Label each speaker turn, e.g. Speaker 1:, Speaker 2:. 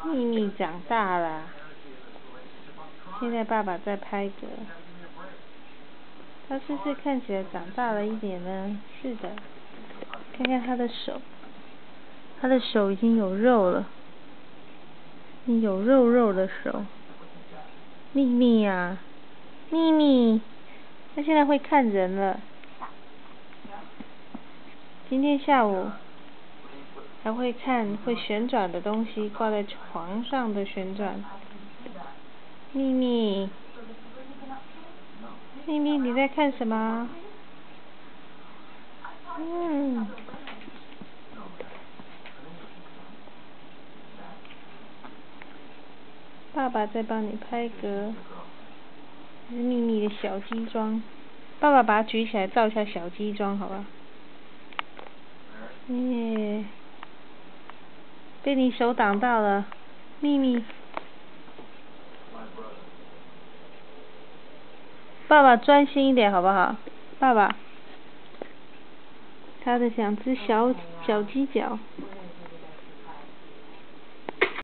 Speaker 1: 秘密长大了，现在爸爸在拍嗝。他是不是看起来长大了一点呢？是的，看看他的手，他的手已经有肉了，有肉肉的手。秘密呀，秘密，他现在会看人了。今天下午还会看会旋转的东西，挂在床上的旋转。秘密，秘密，你在看什么？爸爸在帮你拍嗝，这是秘密的小鸡桩。爸爸把它举起来照一下小鸡桩，好吧？耶，被你手挡到了，秘密。爸爸专心一点好不好？爸爸，他的两只小鸡脚。